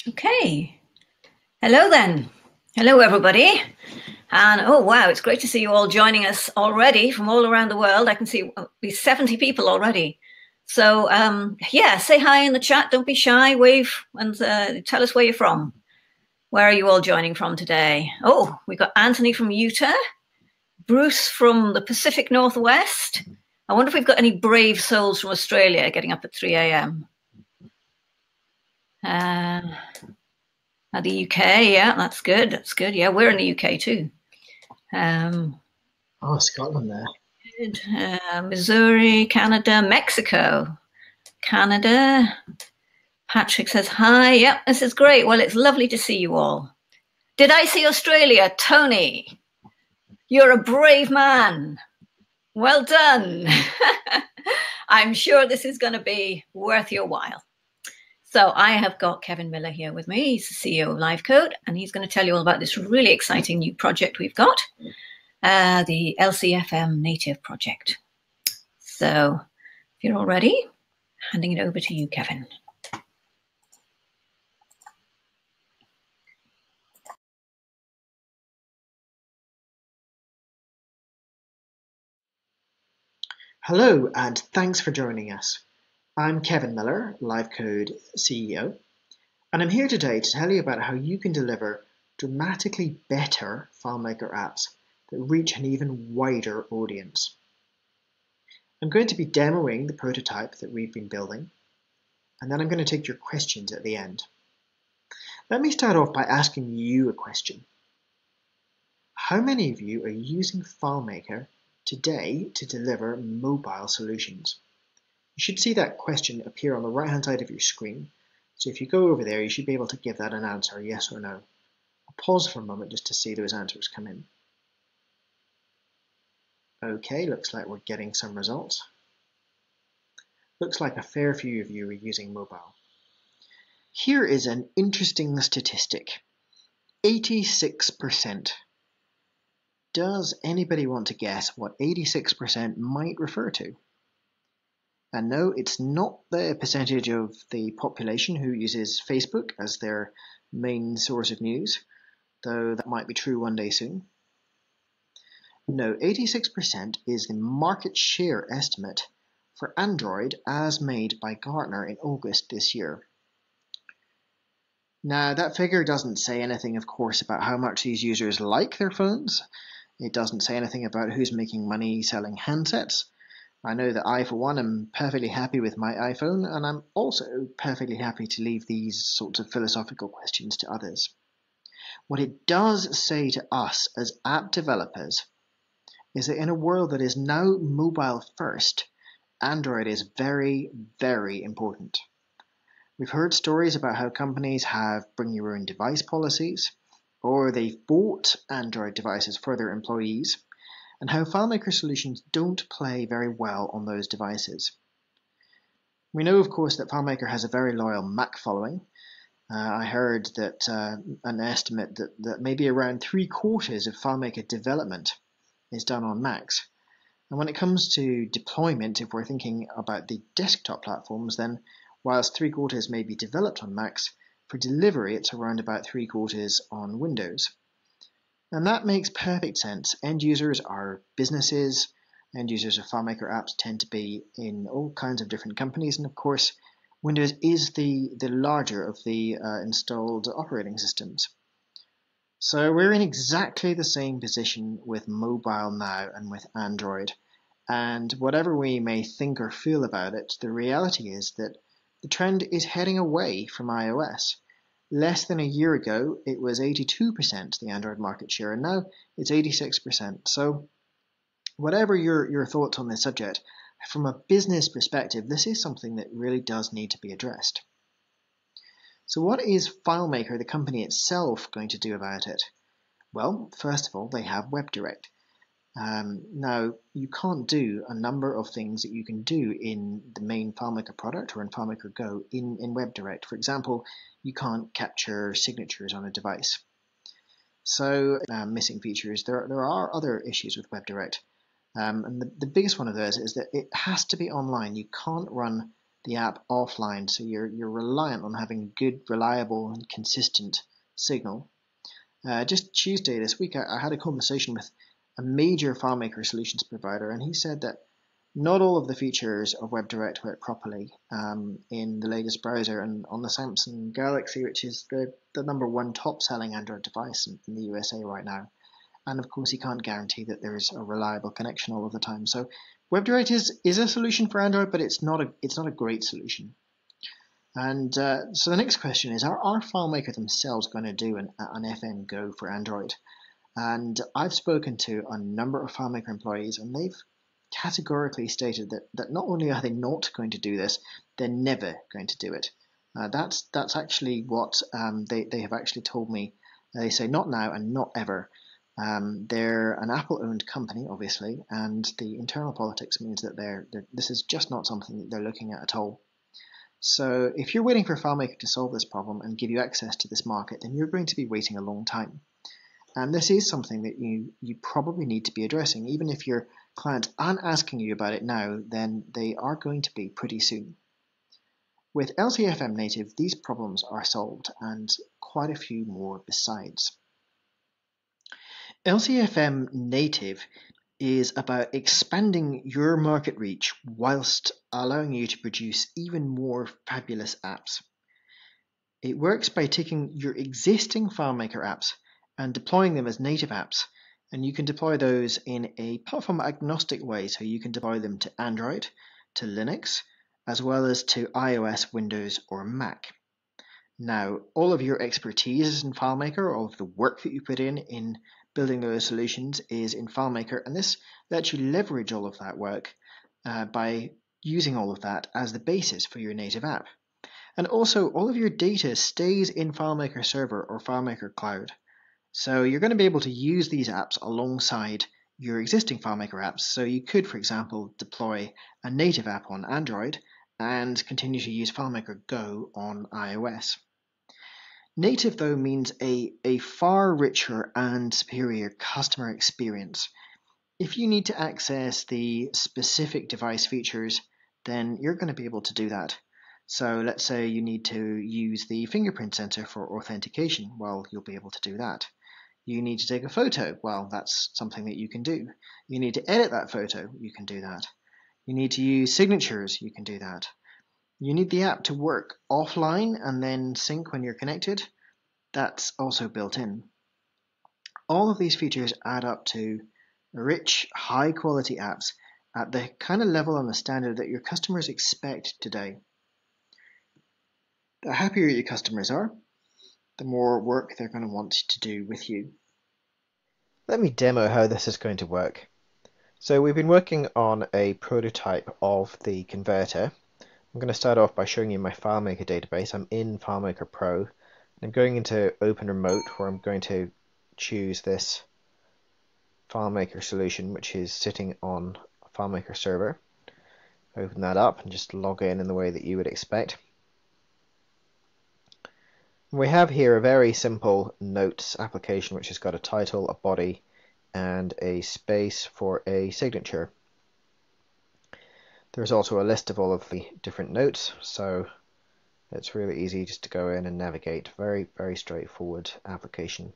Okay. Hello then. Hello, everybody. And oh, wow, it's great to see you all joining us already from all around the world. I can see 70 people already. So, yeah, say hi in the chat. Don't be shy. Wave and tell us where you're from. Where are you all joining from today? Oh, we got Anthony from Utah, Bruce from the Pacific Northwest. I wonder if we've got any brave souls from Australia getting up at 3 a.m. The UK, yeah, that's good. That's good. Yeah, we're in the UK too. Oh, Scotland there. Good. Missouri, Canada, Mexico, Canada. Patrick says hi. Yep, this is great. Well, it's lovely to see you all. Did I see Australia? Tony, you're a brave man. Well done. I'm sure this is going to be worth your while. So I have got Kevin Miller here with me. He's the CEO of LiveCode, and he's going to tell you all about this really exciting new project we've got, the LCFM native project. So if you're all ready, handing it over to you, Kevin. Hello, and thanks for joining us. I'm Kevin Miller, LiveCode CEO, and I'm here today to tell you about how you can deliver dramatically better FileMaker apps that reach an even wider audience. I'm going to be demoing the prototype that we've been building, and then I'm going to take your questions at the end. Let me start off by asking you a question. How many of you are using FileMaker today to deliver mobile solutions? You should see that question appear on the right-hand side of your screen. So if you go over there, you should be able to give that an answer, yes or no. I'll pause for a moment just to see those answers come in. Okay, looks like we're getting some results. Looks like a fair few of you are using mobile. Here is an interesting statistic. 86%. Does anybody want to guess what 86% might refer to? And no, it's not the percentage of the population who uses Facebook as their main source of news, though that might be true one day soon. No, 86% is the market share estimate for Android as made by Gartner in August this year. Now, that figure doesn't say anything, of course, about how much these users like their phones. It doesn't say anything about who's making money selling handsets. I know that I, for one, am perfectly happy with my iPhone, and I'm also perfectly happy to leave these sorts of philosophical questions to others. What it does say to us as app developers is that in a world that is now mobile first, Android is very, very important. We've heard stories about how companies have bring your own device policies, or they've bought Android devices for their employees, and how FileMaker solutions don't play very well on those devices. We know, of course, that FileMaker has a very loyal Mac following. I heard that an estimate that maybe around 3/4 of FileMaker development is done on Macs. And when it comes to deployment, if we're thinking about the desktop platforms, then whilst 3/4 may be developed on Macs, for delivery it's around about 3/4 on Windows. And that makes perfect sense. End users are businesses. End users of FileMaker apps tend to be in all kinds of different companies. And of course, Windows is the larger of the installed operating systems. So we're in exactly the same position with mobile now and with Android. And whatever we may think or feel about it, the reality is that the trend is heading away from iOS. Less than a year ago, it was 82% the Android market share, and now it's 86%. So whatever your thoughts on this subject, from a business perspective, this is something that really does need to be addressed. So what is FileMaker, the company itself, going to do about it? Well, first of all, they have WebDirect. Now, you can't do a number of things that you can do in the main FileMaker product or in FileMaker Go in WebDirect. For example, you can't capture signatures on a device. So, missing features. There are other issues with WebDirect. And the biggest one of those is that it has to be online. You can't run the app offline, so you're reliant on having a good, reliable, and consistent signal. Just Tuesday this week, I had a conversation with a major FileMaker solutions provider, and he said that not all of the features of WebDirect work properly in the latest browser, and on the Samsung Galaxy, which is the #1 top-selling Android device in the USA right now. And of course, he can't guarantee that there is a reliable connection all of the time. So WebDirect is a solution for Android, but it's not a great solution. And so the next question is, are FileMaker themselves going to do an FM Go for Android? And I've spoken to a number of FileMaker employees, and they've categorically stated that not only are they not going to do this, they're never going to do it. That's actually what they have actually told me. They say not now and not ever. They're an Apple-owned company, obviously, and the internal politics means that this is just not something that they're looking at all. So if you're waiting for FileMaker to solve this problem and give you access to this market, then you're going to be waiting a long time. And this is something that you probably need to be addressing. Even if your clients aren't asking you about it now, then they are going to be pretty soon. With LCFM native, these problems are solved, and quite a few more besides. LCFM native is about expanding your market reach whilst allowing you to produce even more fabulous apps. It works by taking your existing FileMaker apps and deploying them as native apps, and you can deploy those in a platform agnostic way, so you can deploy them to Android, to Linux, as well as to iOS, Windows, or Mac. Now, all of your expertise in FileMaker, all of the work that you put in building those solutions is in FileMaker, and this lets you leverage all of that work by using all of that as the basis for your native app. And also, all of your data stays in FileMaker Server or FileMaker Cloud. So you're going to be able to use these apps alongside your existing FileMaker apps. So you could, for example, deploy a native app on Android and continue to use FileMaker Go on iOS. Native, though, means a far richer and superior customer experience. If you need to access the specific device features, then you're going to be able to do that. So let's say you need to use the fingerprint sensor for authentication. Well, you'll be able to do that. You need to take a photo. Well, that's something that you can do. You need to edit that photo. You can do that. You need to use signatures. You can do that. You need the app to work offline and then sync when you're connected. That's also built in. All of these features add up to rich, high-quality apps at the kind of level and the standard that your customers expect today. The happier your customers are, the more work they're going to want to do with you. Let me demo how this is going to work. So we've been working on a prototype of the converter. I'm going to start off by showing you my FileMaker database. I'm in FileMaker Pro. I'm going into Open Remote, where I'm going to choose this FileMaker solution, which is sitting on a FileMaker server. Open that up and just log in the way that you would expect. We have here a very simple notes application, which has got a title, a body, and a space for a signature. There's also a list of all of the different notes, so it's really easy just to go in and navigate. Very, very straightforward application.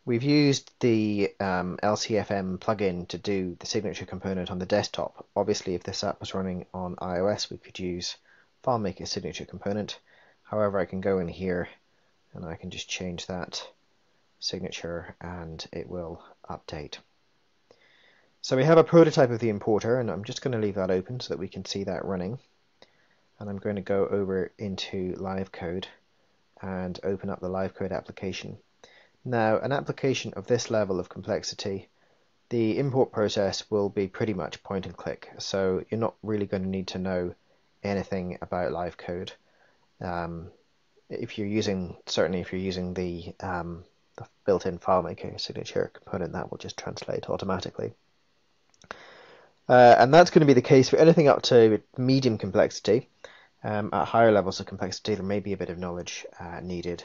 We've used the LCFM plugin to do the signature component on the desktop. Obviously, if this app was running on iOS, we could use FileMaker signature component. However, I can go in here and I can just change that signature and it will update. So we have a prototype of the importer, and I'm just going to leave that open so that we can see that running. And I'm going to go over into LiveCode and open up the LiveCode application. Now, an application of this level of complexity, the import process will be pretty much point and click, so you're not really going to need to know anything about LiveCode. If you're using the built-in FileMaker signature component, that will just translate automatically. And that's going to be the case for anything up to medium complexity. At higher levels of complexity, there may be a bit of knowledge needed,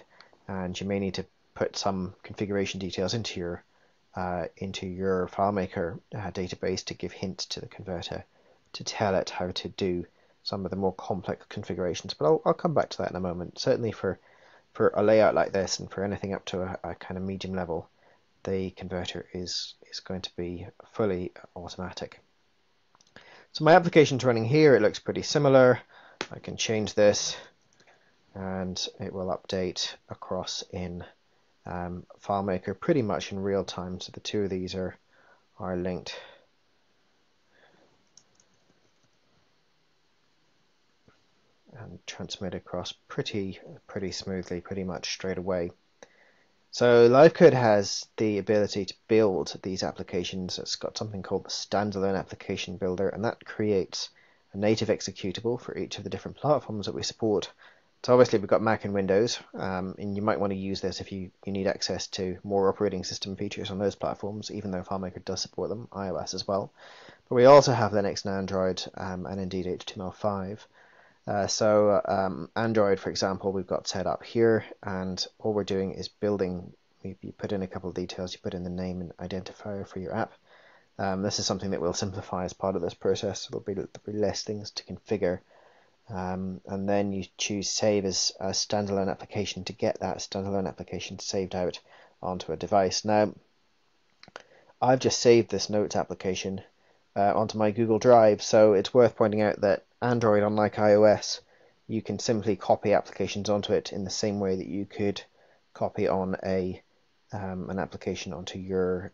and you may need to put some configuration details into your FileMaker database to give hints to the converter to tell it how to do some of the more complex configurations, but I'll come back to that in a moment. Certainly for a layout like this and for anything up to a kind of medium level, the converter is going to be fully automatic. So my application's running here. It looks pretty similar. I can change this and it will update across in FileMaker pretty much in real time. So the two of these are linked. And transmit across pretty smoothly, pretty much straight away. So LiveCode has the ability to build these applications. It's got something called the standalone application builder, and that creates a native executable for each of the different platforms that we support. So obviously we've got Mac and Windows, and you might want to use this if you need access to more operating system features on those platforms, even though FileMaker does support them, iOS as well. But we also have Linux and Android, and indeed HTML5. So Android, for example, we've got set up here, and all we're doing is building. You put in a couple of details, you put in the name and identifier for your app. This is something that we'll simplify as part of this process. There'll be less things to configure, and then you choose Save as a standalone application to get that standalone application saved out onto a device. Now, I've just saved this Notes application onto my Google Drive, so it's worth pointing out that Android, unlike iOS, you can simply copy applications onto it in the same way that you could copy on an application onto your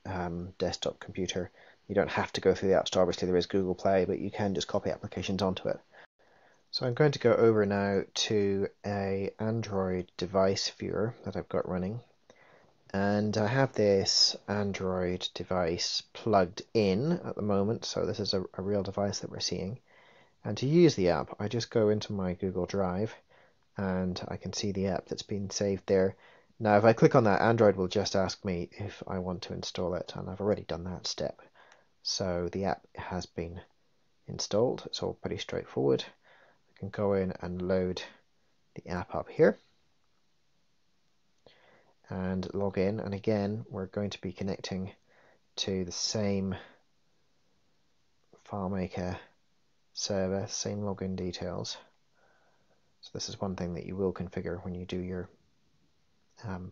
desktop computer. You don't have to go through the App Store. Obviously, there is Google Play, but you can just copy applications onto it. So I'm going to go over now to an Android device viewer that I've got running. And I have this Android device plugged in at the moment, so this is a real device that we're seeing. And to use the app, I just go into my Google Drive and I can see the app that's been saved there. Now, if I click on that, Android will just ask me if I want to install it, and I've already done that step. So the app has been installed. It's all pretty straightforward. I can go in and load the app up here and log in, and again we're going to be connecting to the same FileMaker server, same login details. So this is one thing that you will configure when you do your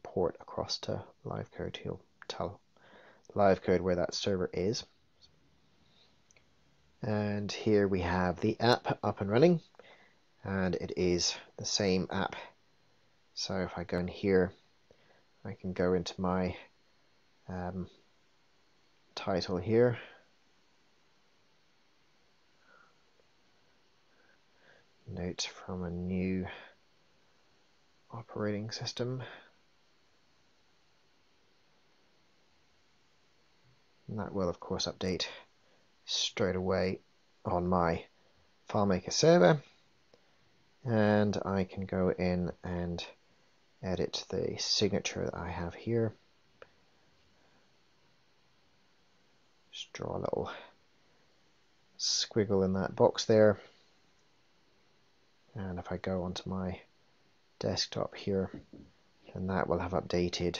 port across to LiveCode. You'll tell LiveCode where that server is. And here we have the app up and running, and it is the same app. So if I go in here, I can go into my title here, notes from a new operating system, and that will of course update straight away on my FileMaker server, and I can go in and edit the signature that I have here. Just draw a little squiggle in that box there, and if I go onto my desktop here, then that will have updated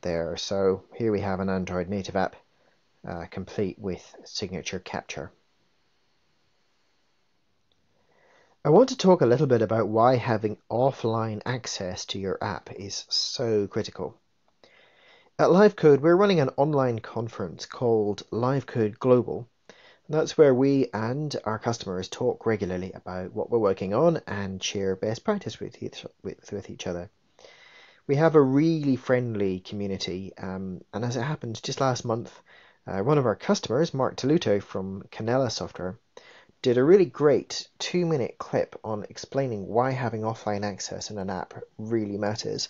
there. So here we have an Android native app complete with signature capture. I want to talk a little bit about why having offline access to your app is so critical. At LiveCode, we're running an online conference called LiveCode Global. That's where we and our customers talk regularly about what we're working on and share best practice with each other. We have a really friendly community, and as it happens, just last month, one of our customers, Mark Toluto from Canella Software, did a really great 2-minute clip on explaining why having offline access in an app really matters.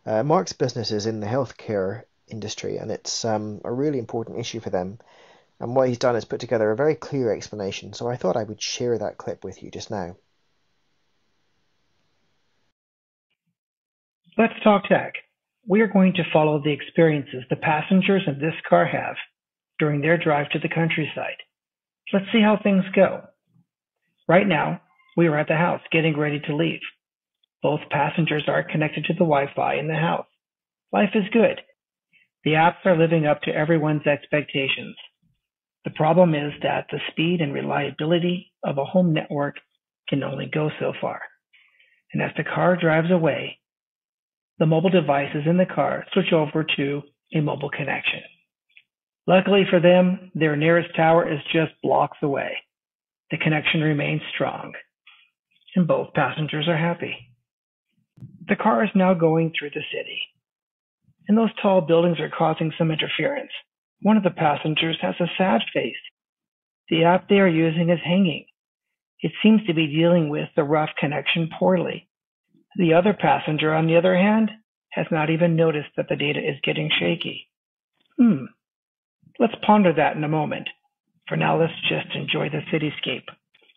Mark's business is in the healthcare industry, and it's a really important issue for them. And what he's done is put together a very clear explanation, so I thought I would share that clip with you just now. Let's talk tech. We are going to follow the experiences the passengers in this car have during their drive to the countryside. Let's see how things go. Right now, we are at the house getting ready to leave. Both passengers are connected to the Wi-Fi in the house. Life is good. The apps are living up to everyone's expectations. The problem is that the speed and reliability of a home network can only go so far. And as the car drives away, the mobile devices in the car switch over to a mobile connection. Luckily for them, their nearest tower is just blocks away. The connection remains strong, and both passengers are happy. The car is now going through the city, and those tall buildings are causing some interference. One of the passengers has a sad face. The app they are using is hanging. It seems to be dealing with the rough connection poorly. The other passenger, on the other hand, has not even noticed that the data is getting shaky. Let's ponder that in a moment. For now, let's just enjoy the cityscape.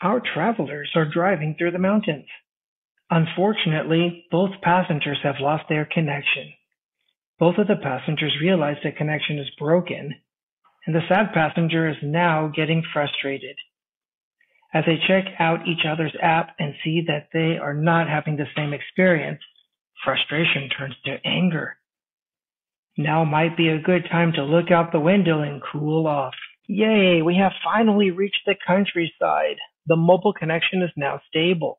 Our travelers are driving through the mountains. Unfortunately, both passengers have lost their connection. Both of the passengers realize the connection is broken, and the sad passenger is now getting frustrated. As they check out each other's app and see that they are not having the same experience, frustration turns to anger. Now might be a good time to look out the window and cool off. Yay, we have finally reached the countryside. The mobile connection is now stable.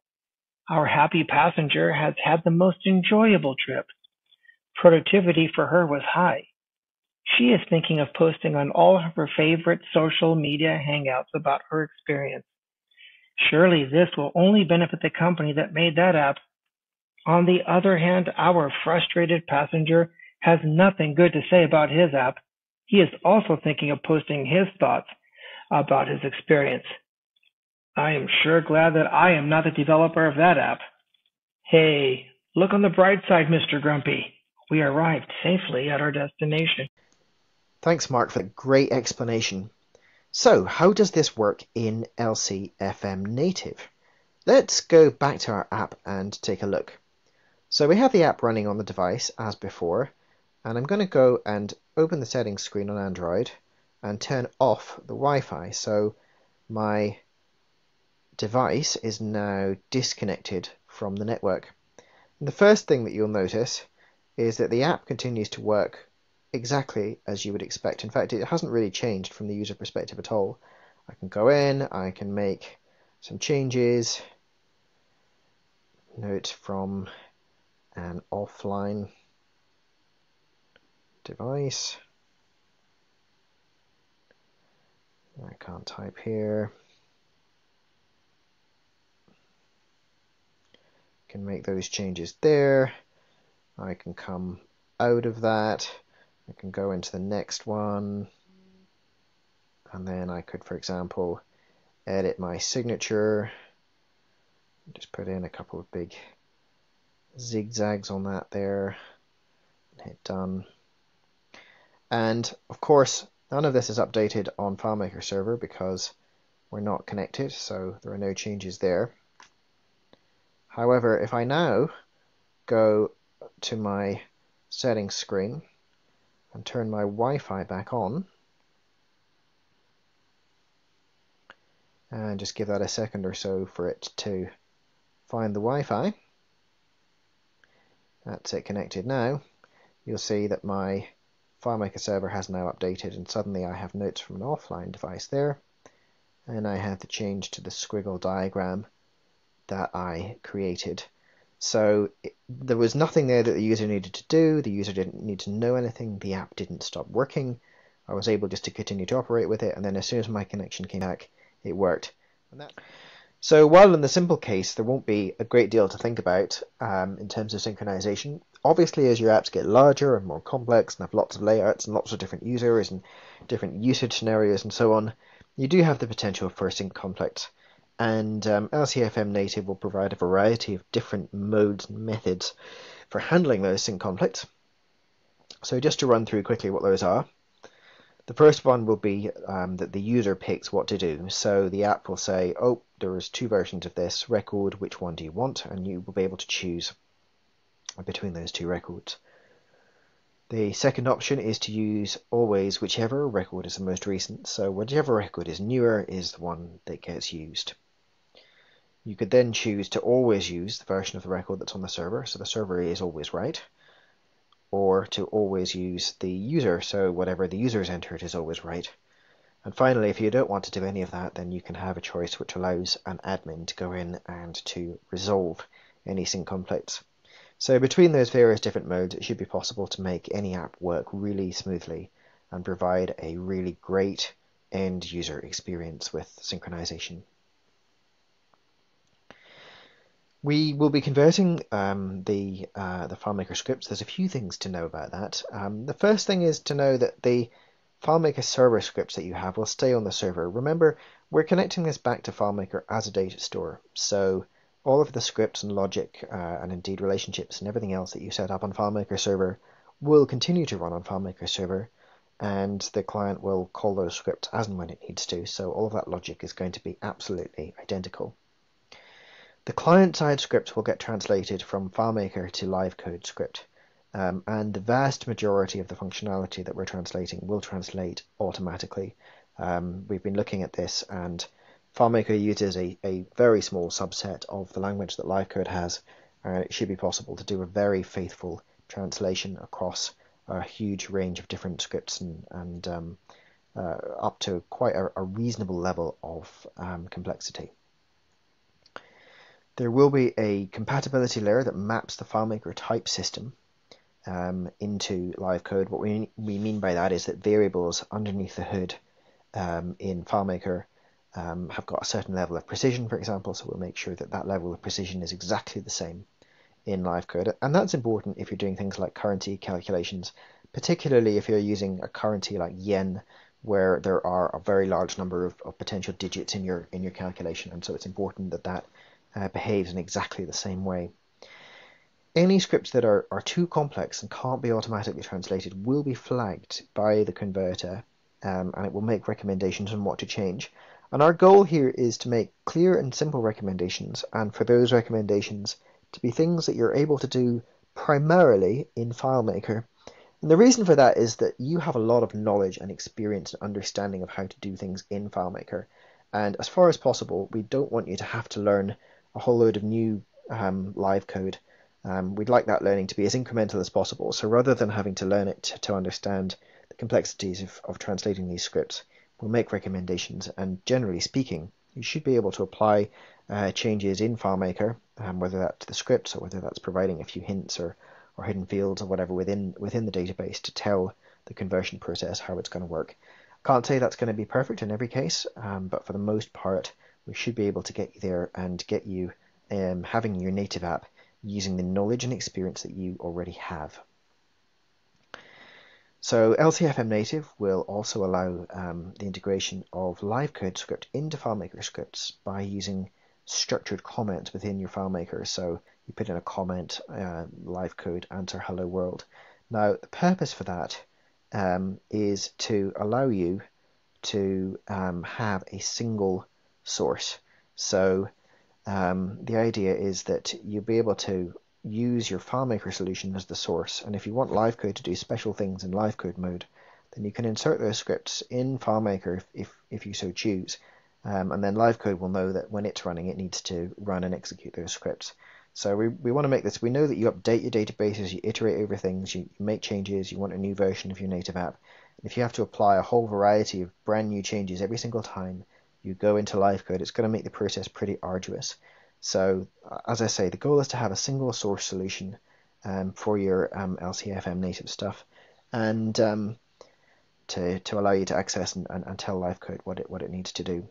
Our happy passenger has had the most enjoyable trip. Productivity for her was high. She is thinking of posting on all of her favorite social media hangouts about her experience. Surely this will only benefit the company that made that app. On the other hand, our frustrated passenger has nothing good to say about his app. He is also thinking of posting his thoughts about his experience. I am sure glad that I am not the developer of that app. Hey, look on the bright side, Mr. Grumpy. We arrived safely at our destination. Thanks, Mark, for the great explanation. So, how does this work in LCFM Native? Let's go back to our app and take a look. So we have the app running on the device as before, and I'm going to go and open the settings screen on Android and turn off the Wi-Fi. So my device is now disconnected from the network. And the first thing that you'll notice is that the app continues to work exactly as you would expect. In fact, it hasn't really changed from the user perspective at all. I can go in, I can make some changes. Note from an offline device. I can't type here. Can make those changes there. I can come out of that. I can go into the next one, and then I could, for example, edit my signature. Just put in a couple of big zigzags on that there, and hit done. And of course, none of this is updated on FileMaker server because we're not connected, so there are no changes there. However, if I now go to my settings screen and turn my Wi-Fi back on, and just give that a second or so for it to find the Wi-Fi. That's it connected now. You'll see that my FileMaker server has now updated, and suddenly I have notes from an offline device there, and I have the change to the squiggle diagram that I created. So there was nothing there that the user needed to do. The user didn't need to know anything. The app didn't stop working. I was able just to continue to operate with it, and then as soon as my connection came back, it worked. So while in the simple case there won't be a great deal to think about in terms of synchronization, obviously as your apps get larger and more complex and have lots of layouts and lots of different users and different usage scenarios and so on, you do have the potential for sync conflicts. And LCFM Native will provide a variety of different modes and methods for handling those sync conflicts. So just to run through quickly what those are. The first one will be that the user picks what to do. So the app will say, oh, there's two versions of this record, which one do you want? And you will be able to choose between those two records. The second option is to use always whichever record is the most recent. So whichever record is newer is the one that gets used. You could then choose to always use the version of the record that's on the server, so the server is always right, or to always use the user, so whatever the user's entered is always right. And finally, if you don't want to do any of that, then you can have a choice which allows an admin to go in and to resolve any sync conflicts. So between those various different modes, it should be possible to make any app work really smoothly and provide a really great end user experience with synchronization. We will be converting the FileMaker scripts. There's a few things to know about that. The first thing is to know that the FileMaker server scripts that you have will stay on the server. Remember, we're connecting this back to FileMaker as a data store. So all of the scripts and logic and indeed relationships and everything else that you set up on FileMaker server will continue to run on FileMaker server, and the client will call those scripts as and when it needs to. So all of that logic is going to be absolutely identical. The client-side scripts will get translated from FileMaker to LiveCode script. And the vast majority of the functionality that we're translating will translate automatically. We've been looking at this, and FileMaker uses a very small subset of the language that LiveCode has, and it should be possible to do a very faithful translation across a huge range of different scripts and up to quite a reasonable level of complexity. There will be a compatibility layer that maps the FileMaker type system into LiveCode. What we mean by that is that variables underneath the hood in FileMaker have got a certain level of precision, for example, so we'll make sure that that level of precision is exactly the same in LiveCode. And that's important if you're doing things like currency calculations, particularly if you're using a currency like yen, where there are a very large number of potential digits in your calculation, and so it's important that that behaves in exactly the same way. Any scripts that are too complex and can't be automatically translated will be flagged by the converter, and it will make recommendations on what to change. And our goal here is to make clear and simple recommendations, and for those recommendations to be things that you're able to do primarily in FileMaker. And the reason for that is that you have a lot of knowledge and experience and understanding of how to do things in FileMaker. And as far as possible, we don't want you to have to learn a whole load of new live code. We'd like that learning to be as incremental as possible. So rather than having to learn it to understand the complexities of translating these scripts, we'll make recommendations. And generally speaking, you should be able to apply changes in FileMaker, whether that's the scripts or whether that's providing a few hints or hidden fields or whatever within the database to tell the conversion process how it's going to work. Can't say that's going to be perfect in every case, but for the most part, we should be able to get you there and get you having your native app using the knowledge and experience that you already have. So LCFM native will also allow the integration of LiveCode script into FileMaker scripts by using structured comments within your FileMaker. So you put in a comment, LiveCode answer hello world. Now the purpose for that is to allow you to have a single source. So the idea is that you'll be able to use your FileMaker solution as the source, and if you want LiveCode to do special things in LiveCode mode, then you can insert those scripts in FileMaker if you so choose, and then LiveCode will know that when it's running, it needs to run and execute those scripts. So we want to make this, we know that you update your databases, you iterate over things, you make changes, you want a new version of your native app, and if you have to apply a whole variety of brand new changes every single time you go into LiveCode, it's going to make the process pretty arduous. So as I say, the goal is to have a single source solution for your LCFM native stuff, and to allow you to access and tell LiveCode what it needs to do.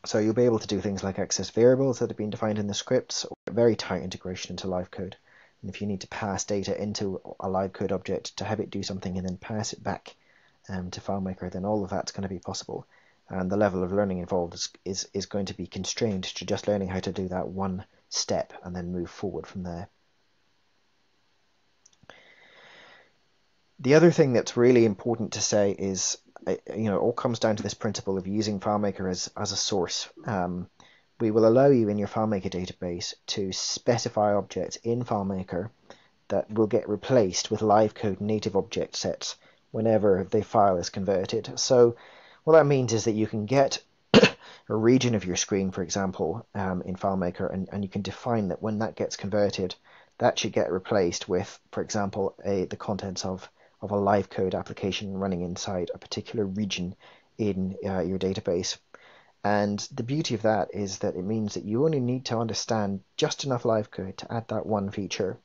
So you'll be able to do things like access variables that have been defined in the scripts, or very tight integration into LiveCode. And if you need to pass data into a LiveCode object to have it do something and then pass it back to FileMaker, then all of that's going to be possible. And the level of learning involved is going to be constrained to just learning how to do that one step and then move forward from there. The other thing that's really important to say is, it all comes down to this principle of using FileMaker as a source. We will allow you in your FileMaker database to specify objects in FileMaker that will get replaced with LiveCode native object sets whenever the file is converted. So what that means is that you can get a region of your screen, for example, in FileMaker, and you can define that when that gets converted, that should get replaced with, for example, the contents of a LiveCode application running inside a particular region in your database. And the beauty of that is that it means that you only need to understand just enough LiveCode to add that one feature.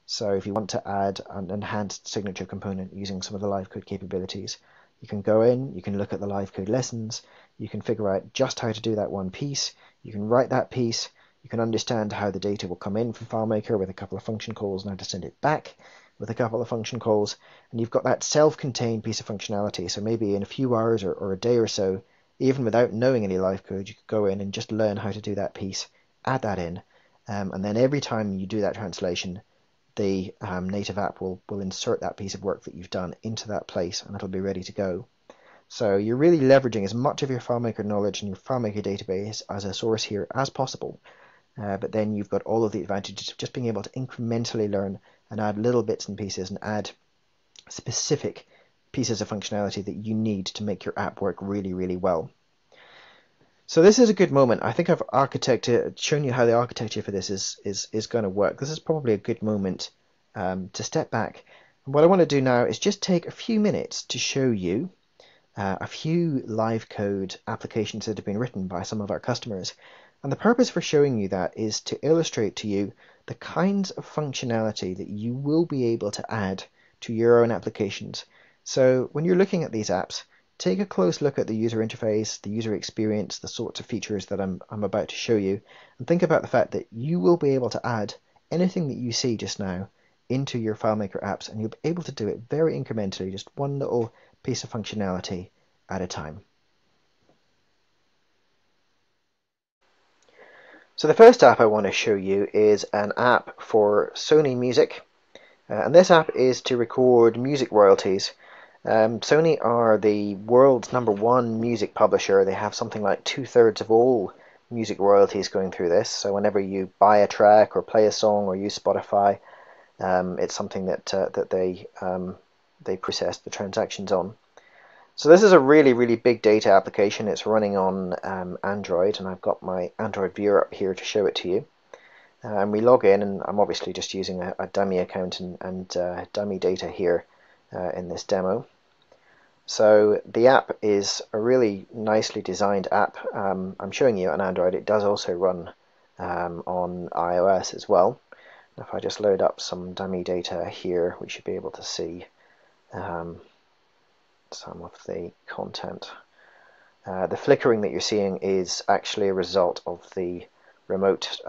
So if you want to add an enhanced signature component using some of the LiveCode capabilities, you can go in, you can look at the LiveCode lessons, you can figure out just how to do that one piece, you can write that piece, you can understand how the data will come in from FileMaker with a couple of function calls and how to send it back with a couple of function calls, and you've got that self-contained piece of functionality. So maybe in a few hours or a day or so, even without knowing any LiveCode, you could go in and just learn how to do that piece, add that in, and then every time you do that translation, the native app will insert that piece of work that you've done into that place, and it'll be ready to go. So you're really leveraging as much of your FileMaker knowledge and your FileMaker database as a source here as possible. But then you've got all of the advantages of just being able to incrementally learn and add little bits and pieces and add specific pieces of functionality that you need to make your app work really, really well. So this is a good moment. I think I've shown you how the architecture for this is going to work. This is probably a good moment to step back. And what I want to do now is just take a few minutes to show you a few LiveCode applications that have been written by some of our customers. And the purpose for showing you that is to illustrate to you the kinds of functionality that you will be able to add to your own applications. So when you're looking at these apps, take a close look at the user interface, the user experience, the sorts of features that I'm about to show you, and think about the fact that you will be able to add anything that you see just now into your FileMaker apps, and you'll be able to do it very incrementally, just one little piece of functionality at a time. So the first app I want to show you is an app for Sony Music, and this app is to record music royalties. Sony are the world's #1 music publisher. They have something like 2/3 of all music royalties going through this. So whenever you buy a track or play a song or use Spotify, it's something that they process the transactions on. So this is a really, really big data application. It's running on Android, and I've got my Android viewer up here to show it to you. And we log in, and I'm obviously just using a dummy account and dummy data here in this demo. So the app is a really nicely designed app. I'm showing you on Android. It does also run on iOS as well. If I just load up some dummy data here, we should be able to see some of the content. The flickering that you're seeing is actually a result of the remote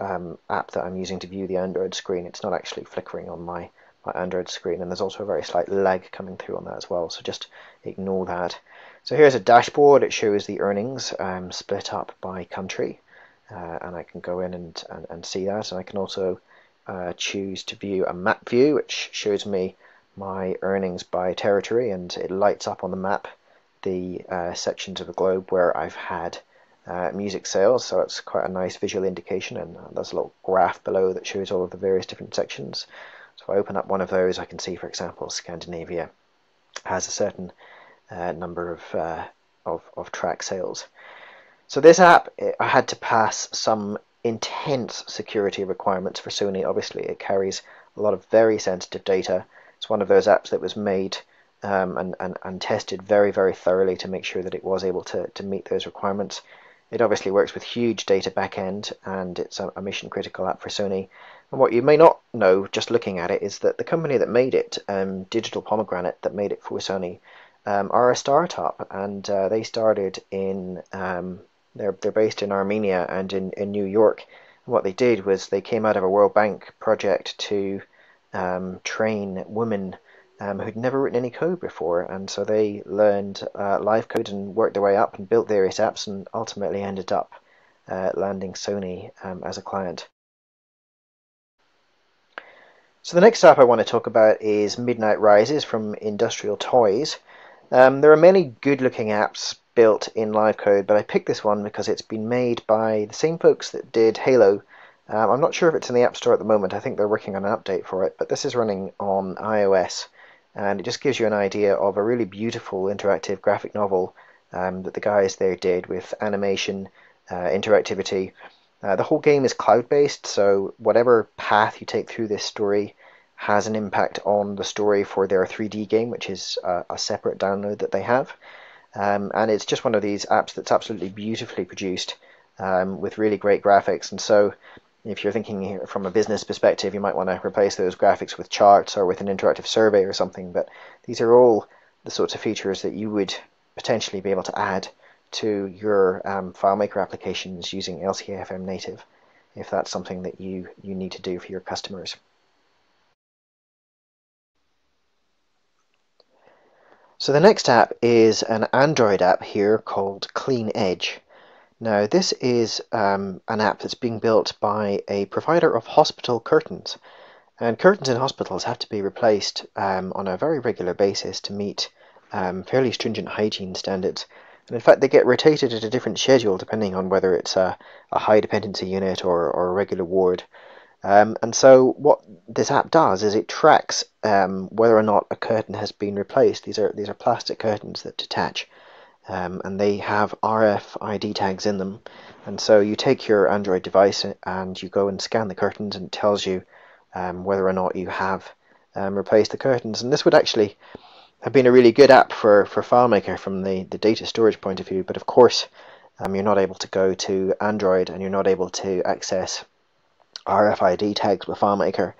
app that I'm using to view the Android screen. It's not actually flickering on my Android screen, and there's also a very slight lag coming through on that as well, so just ignore that. So here's a dashboard. It shows the earnings split up by country, and I can go in and see that, and I can also choose to view a map view, which shows me my earnings by territory, and it lights up on the map the sections of the globe where I've had music sales, so it's quite a nice visual indication, and there's a little graph below that shows all of the various different sections. So if I open up one of those, I can see, for example, Scandinavia has a certain number of track sales. So this app, I had to pass some intense security requirements for Sony. Obviously, it carries a lot of very sensitive data. It's one of those apps that was made and tested very, very thoroughly to make sure that it was able to meet those requirements. It obviously works with huge data backend, and it's a mission critical app for Sony. And what you may not know just looking at it is that the company that made it, Digital Pomegranate, that made it for Sony, are a startup, and they started in they're based in Armenia and in New York. And what they did was they came out of a World Bank project to train women who'd never written any code before, and so they learned LiveCode and worked their way up and built various apps, and ultimately ended up landing Sony as a client. So the next app I want to talk about is Midnight Rises from Industrial Toys. There are many good-looking apps built in LiveCode, but I picked this one because it's been made by the same folks that did Halo. I'm not sure if it's in the App Store at the moment. I think they're working on an update for it, but this is running on iOS, and it just gives you an idea of a really beautiful interactive graphic novel that the guys there did with animation, interactivity. The whole game is cloud-based, so whatever path you take through this story has an impact on the story for their 3D game, which is a separate download that they have. and it's just one of these apps that's absolutely beautifully produced with really great graphics. And so if you're thinking from a business perspective, you might want to replace those graphics with charts or with an interactive survey or something, but these are all the sorts of features that you would potentially be able to add to your FileMaker applications using LCFM native, if that's something that you need to do for your customers. So the next app is an Android app here called Clean Edge. Now this is an app that's being built by a provider of hospital curtains. And curtains in hospitals have to be replaced on a very regular basis to meet fairly stringent hygiene standards. And in fact, they get rotated at a different schedule depending on whether it's a high dependency unit or a regular ward. And so what this app does is it tracks whether or not a curtain has been replaced. These are plastic curtains that detach, and they have RFID tags in them. And so you take your Android device and you go and scan the curtains, and it tells you whether or not you have replaced the curtains. And this would actually have been a really good app for FileMaker from the data storage point of view, but of course you're not able to go to Android and you're not able to access RFID tags with FileMaker.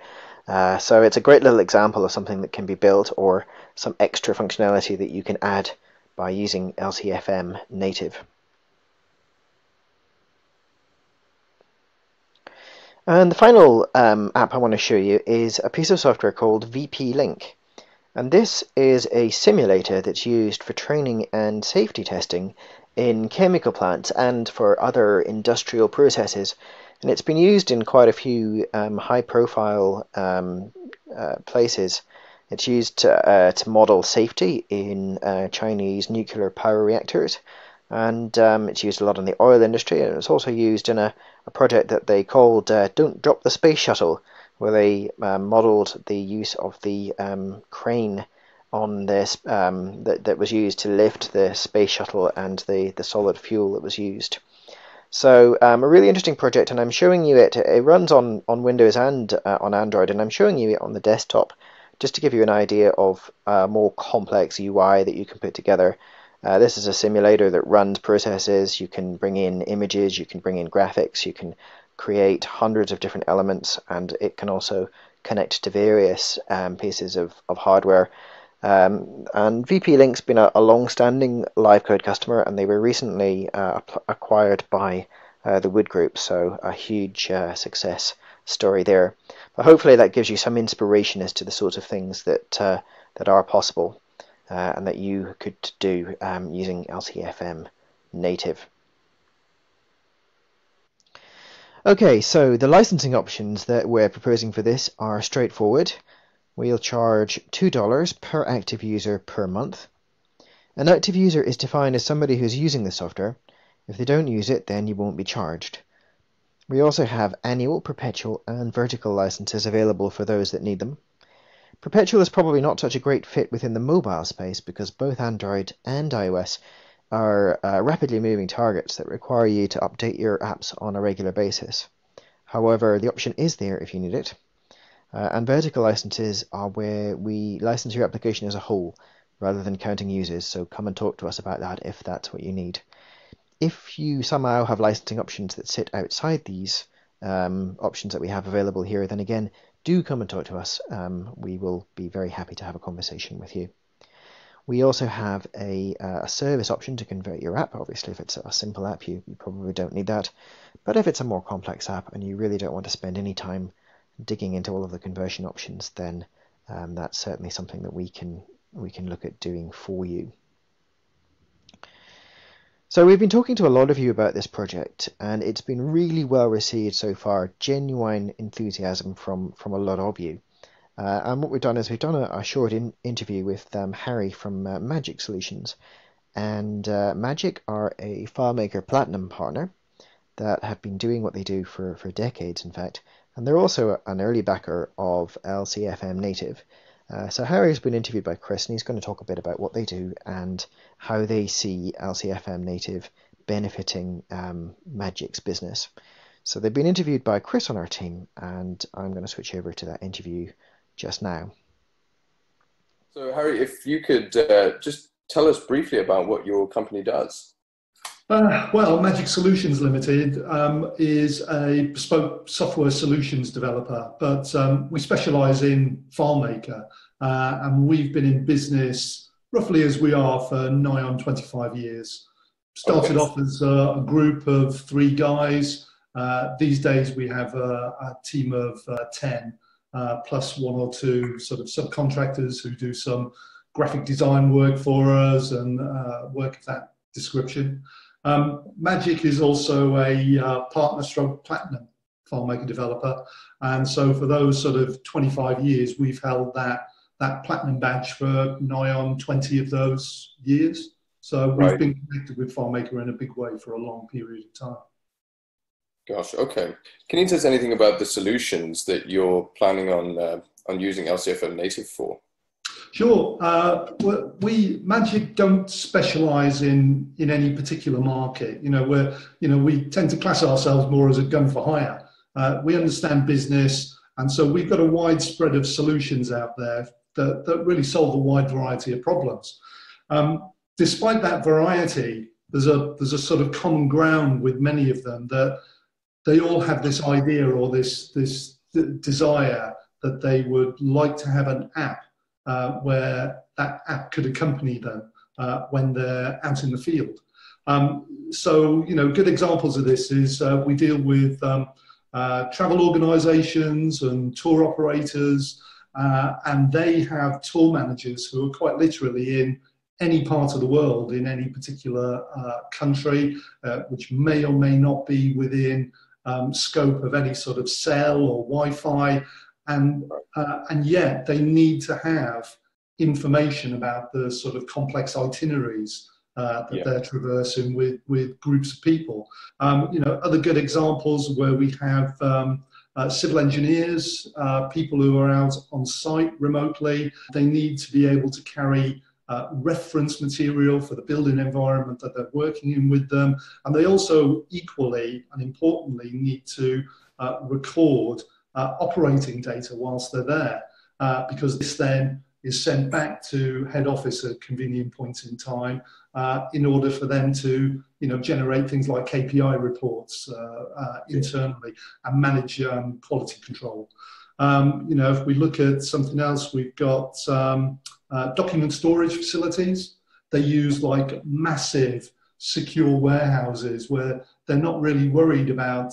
So it's a great little example of something that can be built, or some extra functionality that you can add by using LCFM native. And the final app I want to show you is a piece of software called VP Link. And this is a simulator that's used for training and safety testing in chemical plants and for other industrial processes. And it's been used in quite a few high-profile places. It's used to model safety in Chinese nuclear power reactors, and it's used a lot in the oil industry, and it's also used in a project that they called Don't Drop the Space Shuttle, where they modeled the use of the crane on this that was used to lift the space shuttle and the solid fuel that was used. So a really interesting project, and I'm showing you it. It runs on Windows and on Android, and I'm showing you it on the desktop just to give you an idea of a more complex UI that you can put together. This is a simulator that runs processes. You can bring in images, you can bring in graphics, you can create hundreds of different elements, and it can also connect to various pieces of hardware. And VP Link's been a long-standing LiveCode customer, and they were recently acquired by the Wood Group, so a huge success story there. But hopefully that gives you some inspiration as to the sort of things that are possible and that you could do using LCFM native. Okay, so the licensing options that we're proposing for this are straightforward. We'll charge $2 per active user per month. An active user is defined as somebody who's using the software. If they don't use it, then you won't be charged. We also have annual, perpetual, and vertical licenses available for those that need them. Perpetual is probably not such a great fit within the mobile space because both Android and iOS are rapidly moving targets that require you to update your apps on a regular basis. However, the option is there if you need it. And vertical licenses are where we license your application as a whole rather than counting users, so come and talk to us about that if that's what you need. If you somehow have licensing options that sit outside these options that we have available here, then again, do come and talk to us. We will be very happy to have a conversation with you. We also have a service option to convert your app. Obviously, if it's a simple app, you probably don't need that. But if it's a more complex app and you really don't want to spend any time digging into all of the conversion options, then that's certainly something that we can look at doing for you. So we've been talking to a lot of you about this project, and it's been really well received so far. Genuine enthusiasm from a lot of you. And what we've done is we've done a short interview with Harry from Magic Solutions. And Magic are a FileMaker Platinum partner that have been doing what they do for decades, in fact. And they're also an early backer of LCFM native. So Harry's been interviewed by Chris, and he's going to talk a bit about what they do and how they see LCFM native benefiting Magic's business. So they've been interviewed by Chris on our team, and I'm going to switch over to that interview just now. So Harry, if you could just tell us briefly about what your company does? Well, Magic Solutions Limited is a bespoke software solutions developer, but we specialize in FileMaker, and we've been in business roughly as we are for nigh on 25 years. Started off as a group of 3 guys. These days we have a team of 10, plus 1 or 2 sort of subcontractors who do some graphic design work for us and work of that description. Magic is also a partner stroke platinum FileMaker developer, and so for those sort of 25 years we've held that platinum badge for nigh on 20 of those years. So we've been connected with FileMaker in a big way for a long period of time. Gosh, okay. Can you tell us anything about the solutions that you're planning on using LCFM native for? Sure. Magic don't specialize in any particular market. We tend to class ourselves more as a gun for hire. We understand business, and so we've got a wide spread of solutions out there that really solve a wide variety of problems. Despite that variety, there's a sort of common ground with many of them, that they all have this idea or this desire that they would like to have an app where that app could accompany them when they're out in the field. So, good examples of this is we deal with travel organizations and tour operators, and they have tour managers who are quite literally in any part of the world, in any particular country, which may or may not be within scope of any sort of cell or Wi-Fi, and yet they need to have information about the sort of complex itineraries that they're traversing with groups of people. Other good examples where we have civil engineers, people who are out on site remotely. They need to be able to carry reference material for the building environment that they're working in with them. And they also equally and importantly need to record operating data whilst they're there, because this then is sent back to head office at convenient points in time in order for them to generate things like KPI reports internally and manage quality control. If we look at something else, we've got document storage facilities. They use like massive secure warehouses where they're not really worried about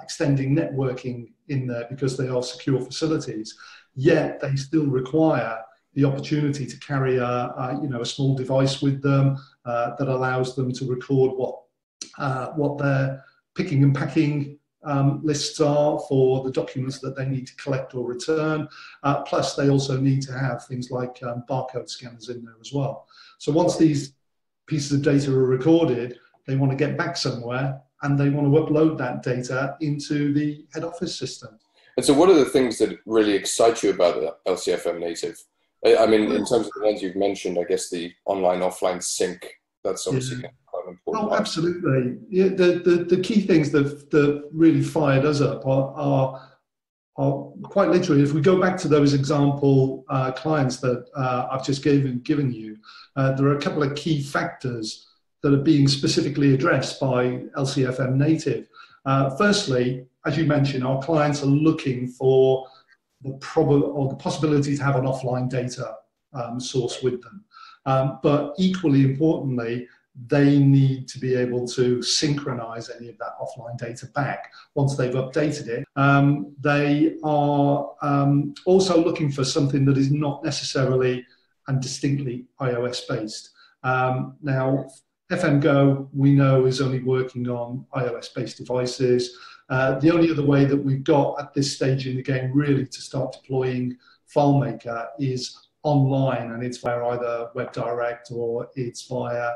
extending networking in there because they are secure facilities. Yet they still require the opportunity to carry a small device with them that allows them to record what their picking and packing lists are for the documents that they need to collect or return. Plus, they also need to have things like barcode scanners in there as well. So once these pieces of data are recorded, they want to get back somewhere and they want to upload that data into the head office system. And so what are the things that really excite you about the LCFM native? I mean, in terms of the ones you've mentioned, I guess the online-offline sync, that's obviously quite an important part. Absolutely. Yeah, the key things that really fired us up are quite literally, if we go back to those example clients that I've just given you, there are a couple of key factors that are being specifically addressed by LCFM native. Firstly, as you mentioned, our clients are looking for the possibility to have an offline data source with them. But equally importantly, they need to be able to synchronize any of that offline data back once they've updated it. They are also looking for something that is not necessarily and distinctly iOS based. Now, FMGo, we know, is only working on iOS-based devices. The only other way that we've got at this stage in the game really to start deploying FileMaker is online, and it's via either WebDirect or it's via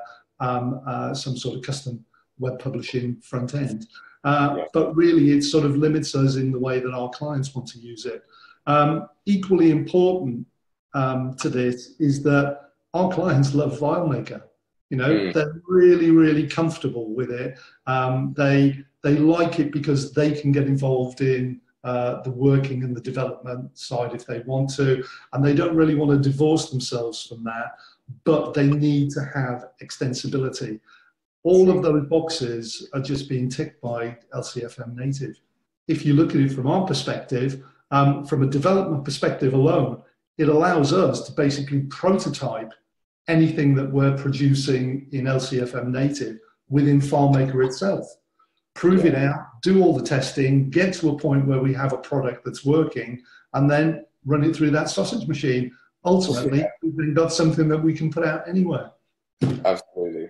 some sort of custom web publishing front end. But really, it sort of limits us in the way that our clients want to use it. Equally important to this is that our clients love FileMaker. They're really, really comfortable with it. They like it because they can get involved in the working and the development side if they want to, and they don't really want to divorce themselves from that but they need to have extensibility. All of those boxes are just being ticked by LCFM native. If you look at it from our perspective, from a development perspective alone, it allows us to basically prototype anything that we're producing in LCFM native within FileMaker itself. Prove it out, do all the testing, get to a point where we have a product that's working, and then run it through that sausage machine. Ultimately, we've then got something that we can put out anywhere. Absolutely.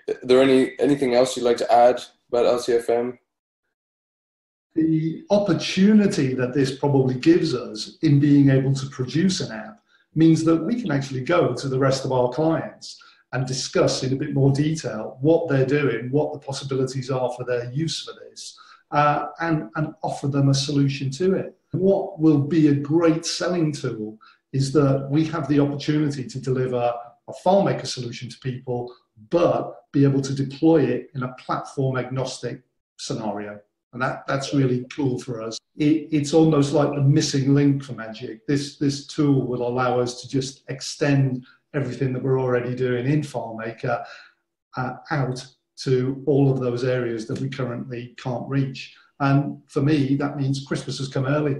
Is there anything else you'd like to add about LCFM? The opportunity that this probably gives us in being able to produce an app means that we can actually go to the rest of our clients and discuss in a bit more detail what they're doing, what the possibilities are for their use for this, and offer them a solution to it. What will be a great selling tool is that we have the opportunity to deliver a FileMaker solution to people, but be able to deploy it in a platform agnostic scenario. And that's really cool for us. It's almost like the missing link for Magic. This tool will allow us to just extend everything that we're already doing in FileMaker out to all of those areas that we currently can't reach. And for me, that means Christmas has come early.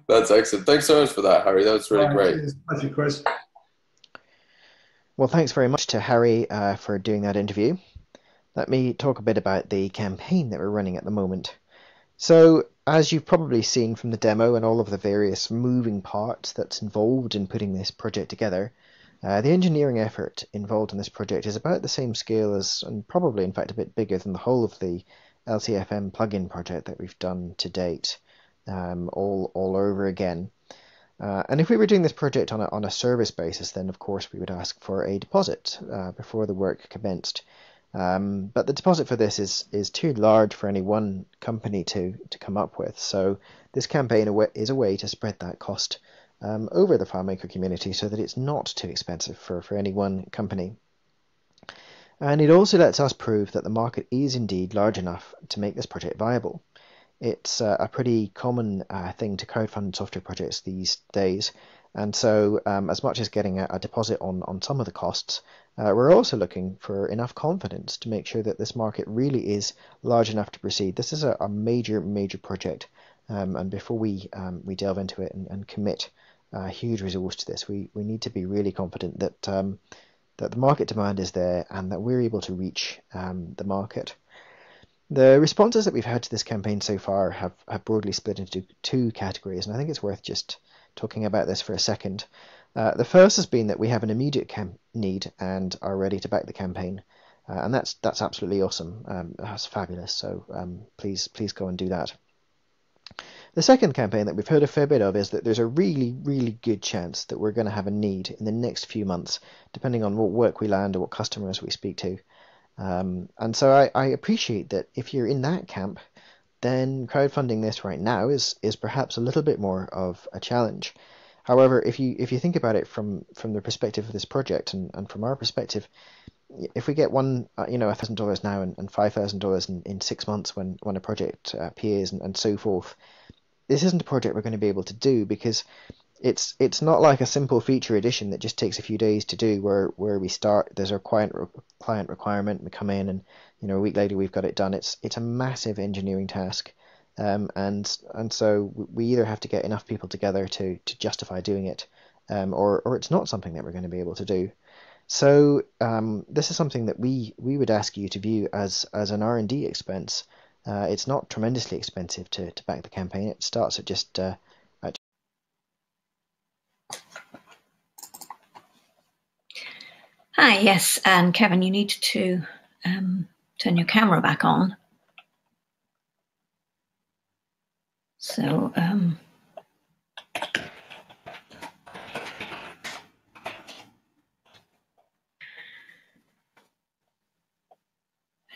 That's excellent. Thanks so much for that, Harry. That was really great. It's a pleasure, Chris. Well, thanks very much to Harry for doing that interview. Let me talk a bit about the campaign that we're running at the moment. So, as you've probably seen from the demo and all of the various moving parts that's involved in putting this project together, the engineering effort involved in this project is about the same scale as, and probably in fact a bit bigger than the whole of the LCFM plugin project that we've done to date, all over again. And if we were doing this project on a service basis, then of course we would ask for a deposit before the work commenced. But the deposit for this is too large for any one company to come up with. So this campaign is a way to spread that cost over the FileMaker community so that it's not too expensive for any one company. And it also lets us prove that the market is indeed large enough to make this project viable. It's a pretty common thing to crowdfund software projects these days. And so as much as getting a deposit on some of the costs, we're also looking for enough confidence to make sure that this market really is large enough to proceed. This is a major project, and before we delve into it and commit huge resource to this, we need to be really confident that that the market demand is there and that we're able to reach the market. The responses that we've had to this campaign so far have broadly split into two categories, and I think it's worth just talking about this for a second. The first has been that we have an immediate need and are ready to back the campaign, and that's absolutely awesome. That's fabulous. So please go and do that. The second campaign that we've heard a fair bit of is that there's a really good chance that we're going to have a need in the next few months, depending on what work we land or what customers we speak to. And so I appreciate that if you're in that camp, then crowdfunding this right now is perhaps a little bit more of a challenge. However, if you think about it from the perspective of this project and from our perspective, if we get $1,000 now and $5,000 in 6 months when a project appears and so forth, this isn't a project we're going to be able to do because it's not like a simple feature addition that just takes a few days to do where we start, there's our client requirement, we come in and a week later we've got it done. It's a massive engineering task, and so we either have to get enough people together to justify doing it, or it's not something that we're going to be able to do. So this is something that we would ask you to view as an R&D expense. It's not tremendously expensive to back the campaign. It starts at just Hi, yes, and Kevin, you need to turn your camera back on. So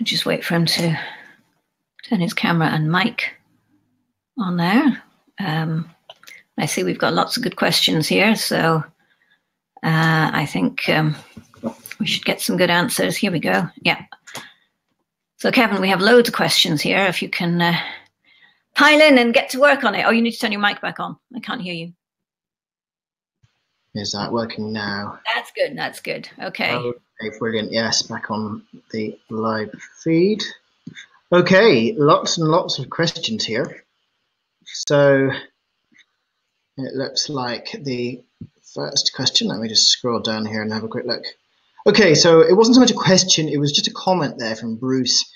just wait for him to turn his camera and mic on there. I see we've got lots of good questions here, so I think we should get some good answers. Here we go. Yeah. So Kevin, we have loads of questions here. If you can pile in and get to work on it. Oh, you need to turn your mic back on. I can't hear you. Is that working now? That's good. That's good. Okay. Okay, brilliant. Yes, back on the live feed. Okay, lots and lots of questions here. So it looks like the first question, let me just scroll down here and have a quick look. Okay, so it wasn't so much a question, it was just a comment there from Bruce.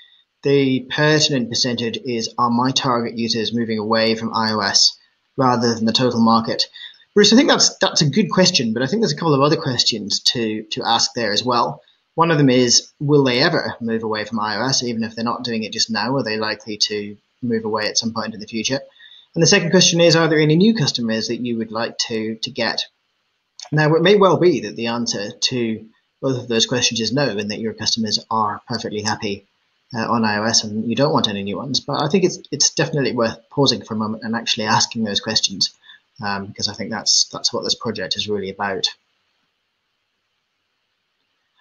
The pertinent percentage is, are my target users moving away from iOS rather than the total market? Bruce, I think that's a good question, but I think there's a couple of other questions to ask there as well. One of them is, will they ever move away from iOS, even if they're not doing it just now? Are they likely to move away at some point in the future? And the second question is, are there any new customers that you would like to get? Now, it may well be that the answer to both of those questions is no, and that your customers are perfectly happy on iOS and you don't want any new ones. But I think it's definitely worth pausing for a moment and actually asking those questions, because I think that's what this project is really about.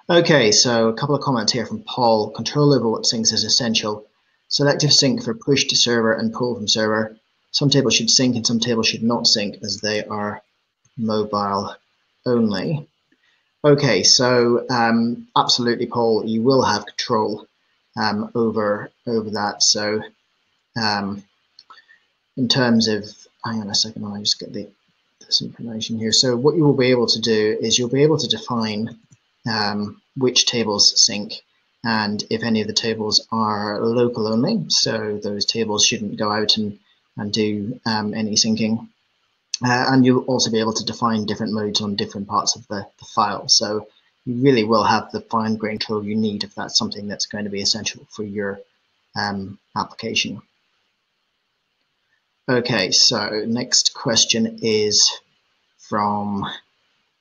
Okay, so a couple of comments here from Paul. Control over what syncs is essential. Selective sync for push to server and pull from server. Some tables should sync and some tables should not sync as they are mobile only. Okay, so absolutely, Paul, you will have control over that. So in terms of, hang on a second, I'll just get this information here. So what you will be able to do is you'll be able to define which tables sync, and if any of the tables are local only, so those tables shouldn't go out and do any syncing. And you'll also be able to define different modes on different parts of the file. So you really will have the fine-grained control you need if that's something that's going to be essential for your application. Okay, so next question is from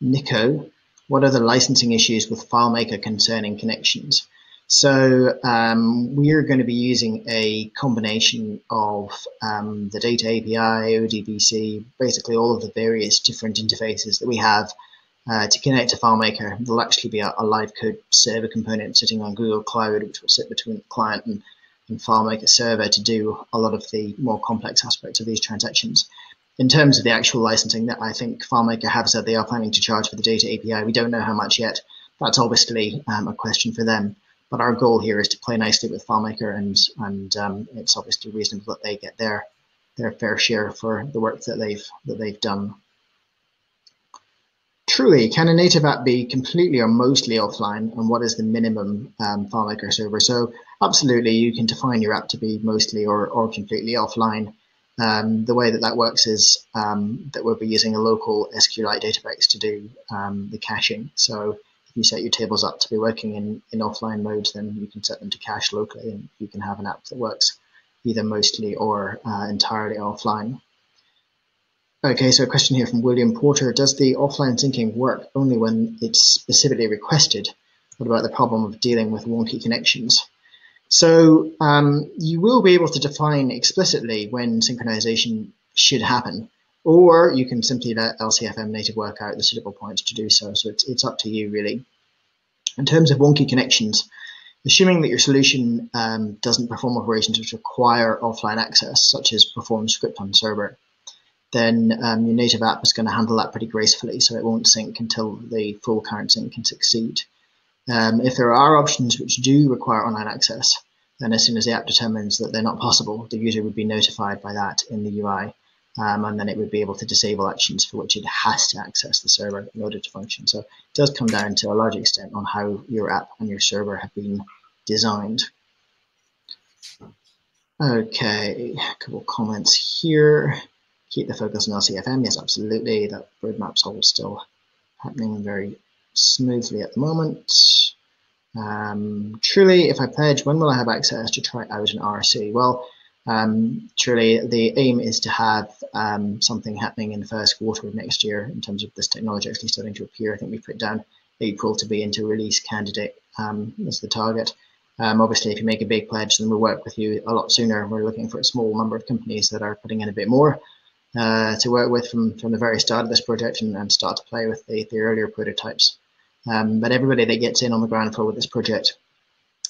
Nico. What are the licensing issues with FileMaker concerning connections? So we're going to be using a combination of the Data API, ODBC, basically all of the various different interfaces that we have to connect to FileMaker. There'll actually be a LiveCode server component sitting on Google Cloud, which will sit between the client and FileMaker server to do a lot of the more complex aspects of these transactions. In terms of the actual licensing, that I think FileMaker have said they are planning to charge for the Data API. We don't know how much yet. That's obviously a question for them. But our goal here is to play nicely with FileMaker, and it's obviously reasonable that they get their fair share for the work that they've done. Truly, can a native app be completely or mostly offline, and what is the minimum FileMaker server? So absolutely, you can define your app to be mostly or completely offline. The way that works is that we'll be using a local SQLite database to do the caching. So if you set your tables up to be working in offline mode, then you can set them to cache locally, and you can have an app that works either mostly or entirely offline. Okay, so a question here from William Porter. Does the offline syncing work only when it's specifically requested? What about the problem of dealing with wonky connections? So you will be able to define explicitly when synchronization should happen, or you can simply let LCFM native work out the suitable points to do so. So it's up to you, really. In terms of wonky connections, assuming that your solution doesn't perform operations which require offline access, such as perform script on server, then your native app is going to handle that pretty gracefully, so it won't sync until the full current sync can succeed. If there are options which do require online access, then as soon as the app determines that they're not possible, the user would be notified by that in the UI, and then it would be able to disable actions for which it has to access the server in order to function. So it does come down to a large extent on how your app and your server have been designed. Okay, a couple of comments here. Keep the focus on LCFM. Yes, absolutely. That roadmap's all still happening very smoothly at the moment. Truly, if I pledge, when will I have access to try out an RC? Well, truly, the aim is to have something happening in the first quarter of next year in terms of this technology actually starting to appear. I think we put down April to be into release candidate as the target. Obviously, if you make a big pledge, then we'll work with you a lot sooner. We're looking for a small number of companies that are putting in a bit more to work with from the very start of this project and start to play with the earlier prototypes. But everybody that gets in on the ground floor with this project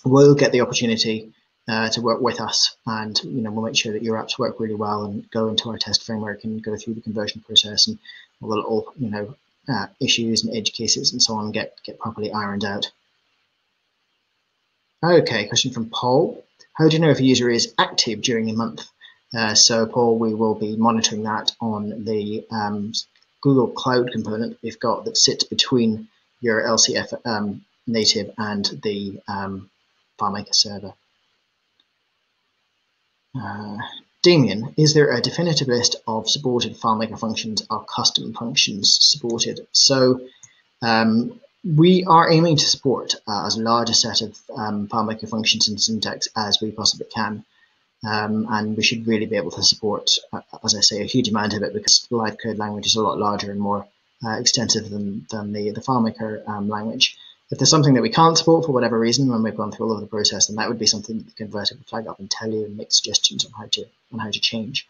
will get the opportunity to work with us, and we'll make sure that your apps work really well and go into our test framework and go through the conversion process and all the little issues and edge cases and so on get properly ironed out. Okay, question from Paul. How do you know if a user is active during a month? So Paul, we will be monitoring that on the Google Cloud component we've got that sits between your LCF native and the FileMaker server. Damien, is there a definitive list of supported FileMaker functions or custom functions supported? So we are aiming to support as large a set of FileMaker functions and syntax as we possibly can. And we should really be able to support, as I say, a huge amount of it, because the LiveCode language is a lot larger and more extensive than the FileMaker language. If there's something that we can't support for whatever reason when we've gone through all of the process, then that would be something that the converter would flag up and tell you and make suggestions on how to change.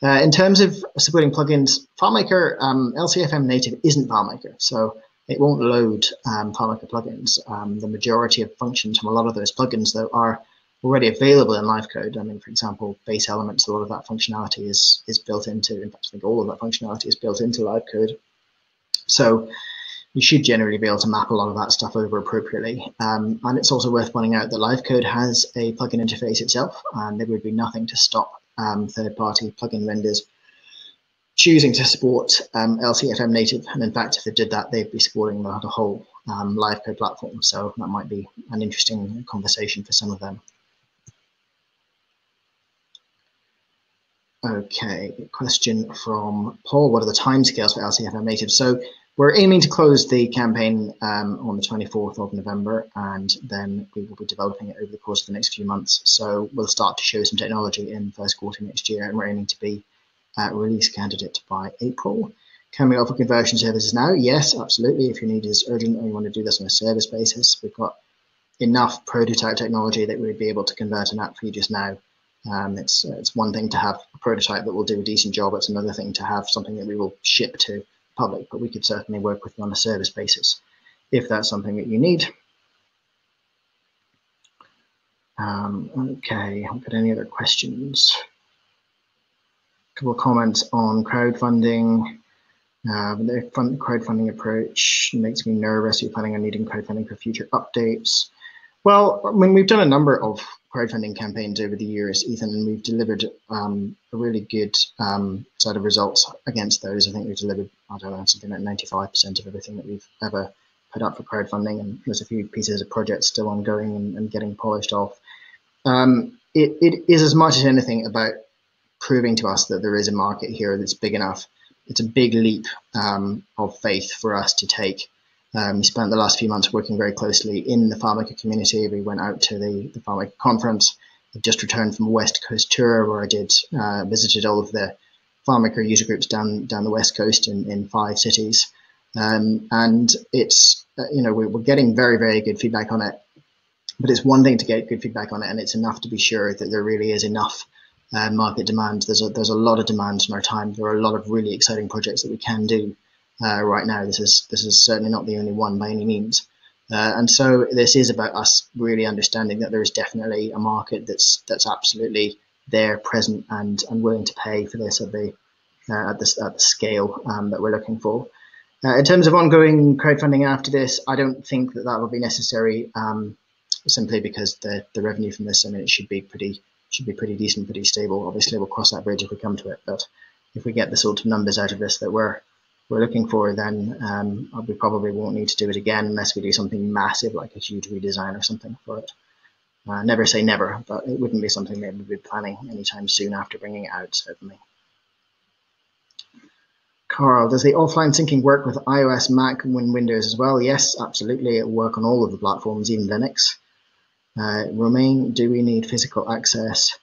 In terms of supporting plugins, FileMaker LCFM native isn't FileMaker, so it won't load FileMaker plugins. The majority of functions from a lot of those plugins, though, are already available in LiveCode. I mean, for example, base elements, a lot of that functionality is built into, in fact, I think all of that functionality is built into LiveCode. So you should generally be able to map a lot of that stuff over appropriately. And it's also worth pointing out that LiveCode has a plugin interface itself, and there would be nothing to stop third-party plugin vendors choosing to support LCFM native. And in fact, if they did that, they'd be supporting the whole LiveCode platform. So that might be an interesting conversation for some of them. Okay, question from Paul. What are the timescales for LCFM native? So we're aiming to close the campaign on the 24th of November, and then we will be developing it over the course of the next few months. So we'll start to show some technology in the first quarter next year, and we're aiming to be release candidate by April. Can we offer conversion services now? Yes, absolutely. If your need is urgent or you want to do this on a service basis, we've got enough prototype technology that we would be able to convert an app for you just now. It's one thing to have a prototype that will do a decent job. It's another thing to have something that we will ship to public, but we could certainly work with you on a service basis if that's something that you need. Okay, I've got any other questions? A couple of comments on crowdfunding. The crowdfunding approach makes me nervous. You're planning on needing crowdfunding for future updates. Well, I mean, we've done a number of crowdfunding campaigns over the years, Ethan, and we've delivered a really good set of results against those. I think we've delivered, I don't know, something like 95% of everything that we've ever put up for crowdfunding, and there's a few pieces of projects still ongoing and getting polished off. It is as much as anything about proving to us that there is a market here that's big enough. It's a big leap of faith for us to take. We spent the last few months working very closely in the FileMaker community. We went out to the FileMaker conference. I've just returned from a West Coast tour where I visited all of the FileMaker user groups down the West Coast in 5 cities. And it's, we're getting very, very good feedback on it. But it's one thing to get good feedback on it, and it's enough to be sure that there really is enough market demand. There's a lot of demand in our time. There are a lot of really exciting projects that we can do right now. This is certainly not the only one by any means. And so this is about us really understanding that there is definitely a market that's absolutely there, present, and willing to pay for this at the scale that we're looking for. In terms of ongoing crowdfunding after this, I don't think that will be necessary, simply because the revenue from this, I mean, it should be pretty decent, pretty stable. Obviously, we'll cross that bridge if we come to it. But if we get the sort of numbers out of this that we're looking for, then we probably won't need to do it again unless we do something massive like a huge redesign or something for it. Never say never, but it wouldn't be something that we'd be planning anytime soon after bringing it out, certainly. Carl, does the offline syncing work with iOS, Mac, and Windows as well? Yes, absolutely. It will work on all of the platforms, even Linux. Romain, do we need physical access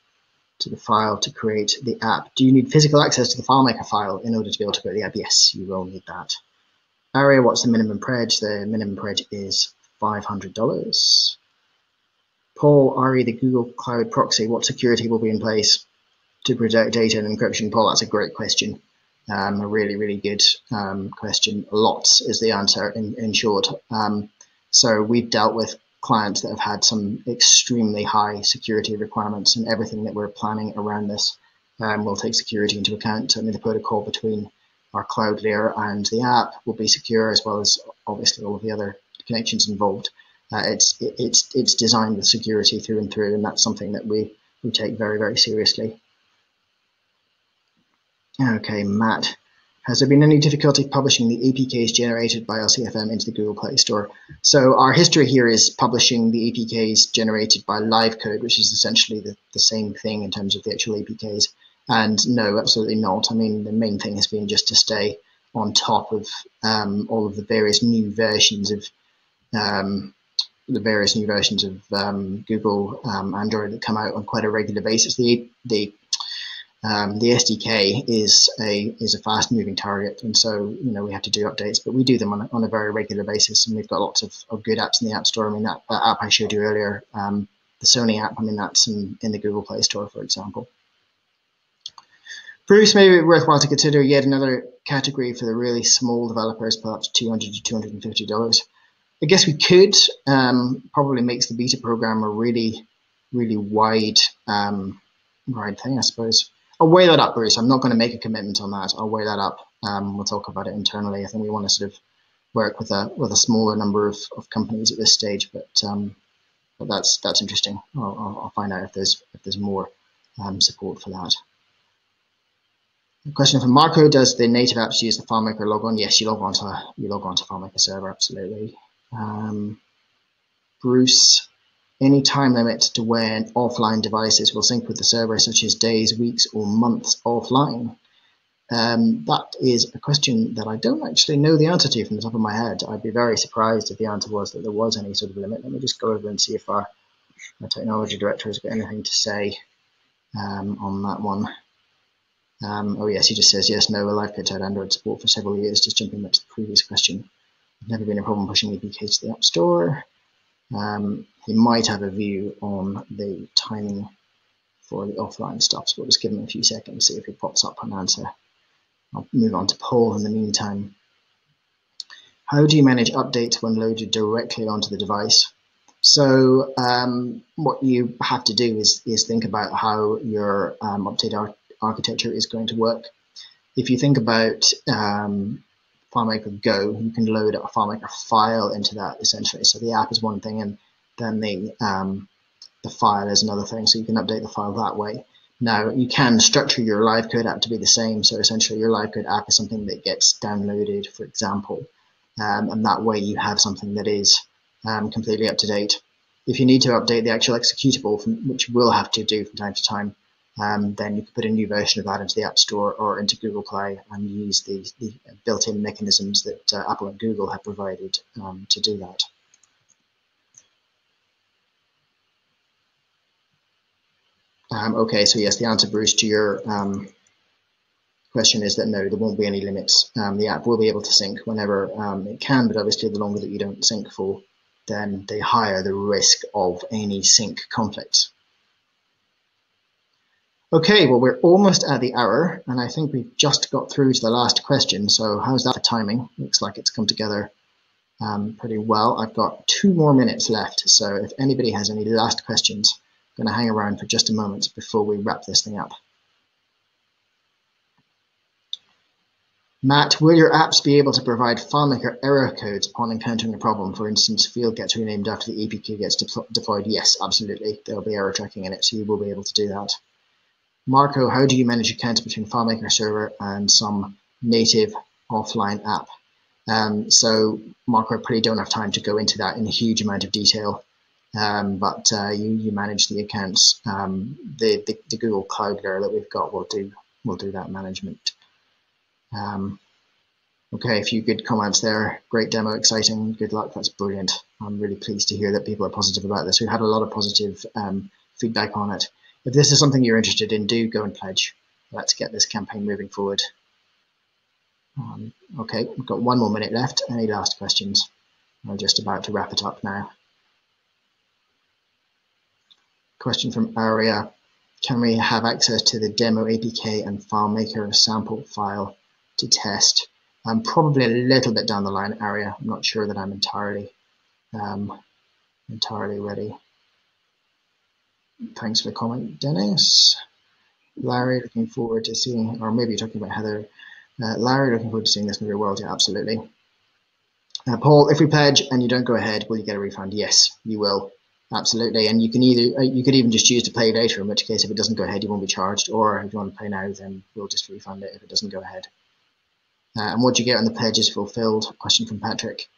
to the file to create the app? Do you need physical access to the FileMaker file in order to be able to create the app? Yes, you will need that. Aria, what's the minimum pledge? The minimum pledge is $500. Paul, Ari, the Google Cloud proxy, what security will be in place to protect data and encryption? Paul, that's a great question. A really, really good question. Lots is the answer in short. So we've dealt with clients that have had some extremely high security requirements, and everything that we're planning around this will take security into account. Certainly the protocol between our cloud layer, and the app will be secure, as well as obviously all of the other connections involved. It's designed with security through and through, and that's something that we take very, very seriously. Okay, Matt, has there been any difficulty publishing the APKs generated by LCFM into the Google Play Store? So our history here is publishing the APKs generated by LiveCode, which is essentially the same thing in terms of the actual APKs. And no, absolutely not. I mean, the main thing has been just to stay on top of all of the various new versions of Google Android that come out on quite a regular basis. The SDK is a fast-moving target, and so we have to do updates, but we do them on a very regular basis, and we've got lots of good apps in the App Store. I mean, that app I showed you earlier, the Sony app, I mean, that's in the Google Play Store, for example. Bruce, maybe worthwhile to consider yet another category for the really small developers, perhaps $200 to $250. I guess we could. Probably makes the beta program a really, really wide thing, I suppose. I'll weigh that up, Bruce. I'm not going to make a commitment on that. I'll weigh that up. We'll talk about it internally. I think we want to sort of work with a smaller number of companies at this stage, but that's interesting. I'll find out if there's more support for that. A question from Marco: does the native apps use the FileMaker logon? Yes, you log on to FileMaker server, absolutely. Bruce: any time limit to when offline devices will sync with the server, such as days, weeks, or months offline? That is a question that I don't actually know the answer to from the top of my head. I'd be very surprised if the answer was that there was any sort of limit. Let me just go over and see if our technology director has got anything to say on that one. Oh yes, he just says yes, no, LiveCode had Android support for several years. Just jumping back to the previous question. Never been a problem pushing APK to the App Store. He might have a view on the timing for the offline stuff, so we'll just give him a few seconds, see if he pops up an answer. I'll move on to Paul in the meantime. How do you manage updates when loaded directly onto the device? So what you have to do is think about how your update architecture is going to work. If you think about FileMaker Go, you can load a FileMaker file into that essentially. So the app is one thing, and then the file is another thing. So you can update the file that way. Now you can structure your LiveCode app to be the same. So essentially, your LiveCode app is something that gets downloaded, for example, and that way you have something that is completely up to date. If you need to update the actual executable, which we'll have to do from time to time, then you can put a new version of that into the App Store or into Google Play and use the built-in mechanisms that Apple and Google have provided to do that. Okay, so yes, the answer, Bruce, to your question is that no, there won't be any limits. The app will be able to sync whenever it can, but obviously the longer that you don't sync for, then the higher the risk of any sync conflicts. Okay, well, we're almost at the hour, and I think we've just got through to the last question. So how's that for timing? Looks like it's come together pretty well. I've got 2 more minutes left, so if anybody has any last questions, I'm going to hang around for just a moment before we wrap this thing up. Matt, will your apps be able to provide FileMaker error codes upon encountering a problem? For instance, field gets renamed after the APK gets deployed. Yes, absolutely. There'll be error tracking in it, so you will be able to do that. Marco, how do you manage accounts between FileMaker server and some native offline app? So, Marco, I probably don't have time to go into that in a huge amount of detail, but you manage the accounts. The Google Cloud layer that we've got will do that management. Okay, a few good comments there. Great demo, exciting. Good luck. That's brilliant. I'm really pleased to hear that people are positive about this. We've had a lot of positive feedback on it. If this is something you're interested in, do go and pledge. Let's get this campaign moving forward. Okay, we've got 1 more minute left. Any last questions? We're just about to wrap it up now. Question from Aria. Can we have access to the demo APK and FileMaker sample file to test? Probably a little bit down the line, Aria. I'm not sure that I'm entirely ready. Thanks for the comment, Dennis. Larry, looking forward to seeing, or maybe you're talking about Heather. Larry, looking forward to seeing this in the real world. Yeah, absolutely. Paul, if we pledge and you don't go ahead, will you get a refund? Yes, you will. Absolutely. And you can either, you could even just choose to pay later, in which case if it doesn't go ahead, you won't be charged. Or if you want to pay now, then we'll just refund it if it doesn't go ahead. And what you get when the pledge is fulfilled, question from Patrick.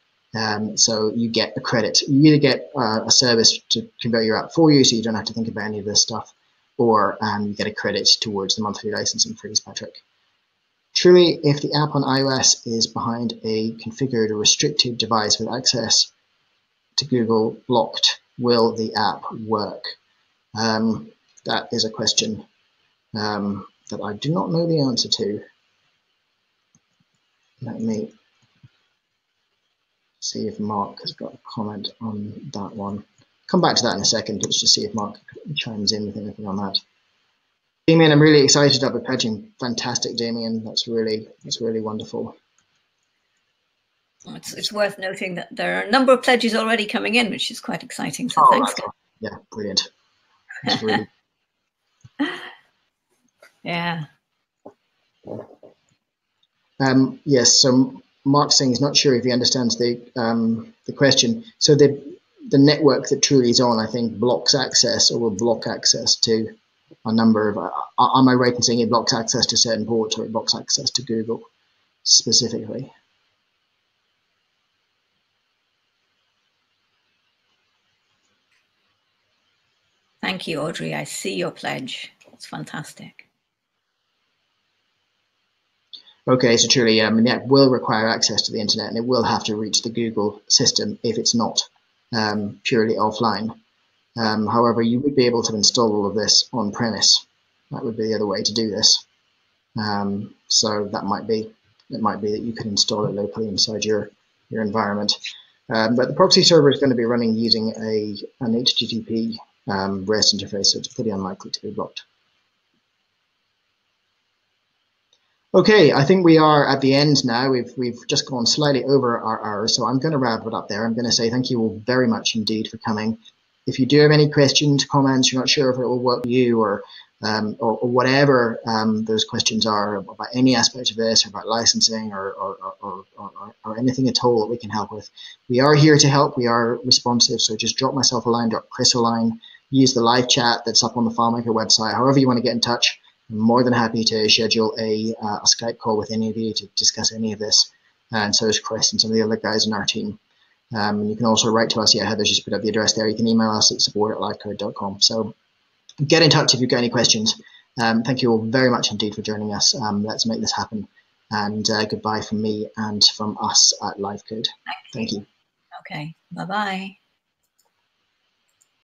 So you get a credit. You either get a service to convert your app for you, so you don't have to think about any of this stuff, or you get a credit towards the monthly licensing fees, Patrick. Truly, if the app on iOS is behind a configured or restricted device with access to Google blocked, will the app work? That is a question that I do not know the answer to. Let me see if Mark has got a comment on that one. Come back to that in a second. Let's just see if Mark chimes in with anything on that. Damien, I'm really excited about pledging. Fantastic, Damien. That's really wonderful. It's worth noting that there are a number of pledges already coming in, which is quite exciting. So thanks. Yeah, brilliant. That's really. Yeah. Yes. So Mark's saying he's not sure if he understands the question. So the network that Truly is on, I think, blocks access or will block access to a number of. Am I right in saying it blocks access to certain ports, or it blocks access to Google specifically? Thank you, Audrey. I see your pledge. It's fantastic. Okay, so Truly, the app will require access to the internet, and it will have to reach the Google system if it's not purely offline. However, you would be able to install all of this on premise. That would be the other way to do this. So that might be that you could install it locally inside your environment. But the proxy server is going to be running using an HTTP REST interface, so it's pretty unlikely to be blocked. Okay, I think we are at the end now. We've just gone slightly over our hour, so I'm going to wrap it up there. I'm going to say thank you all very much indeed for coming. If you do have any questions, comments, you're not sure if it will work for you, or whatever those questions are about any aspect of this, or about licensing, or anything at all that we can help with, we are here to help. We are responsive, so just drop myself a line, drop Chris a line, use the live chat that's up on the FileMaker website. However you want to get in touch, I'm more than happy to schedule a Skype call with any of you to discuss any of this, and so is Chris and some of the other guys in our team. You can also write to us. Yeah, Heather's just put up the address there. You can email us at support@livecode.com. So get in touch if you've got any questions. Thank you all very much indeed for joining us. Let's make this happen. And goodbye from me and from us at LiveCode. Thank you. Thank you. Okay. Bye-bye.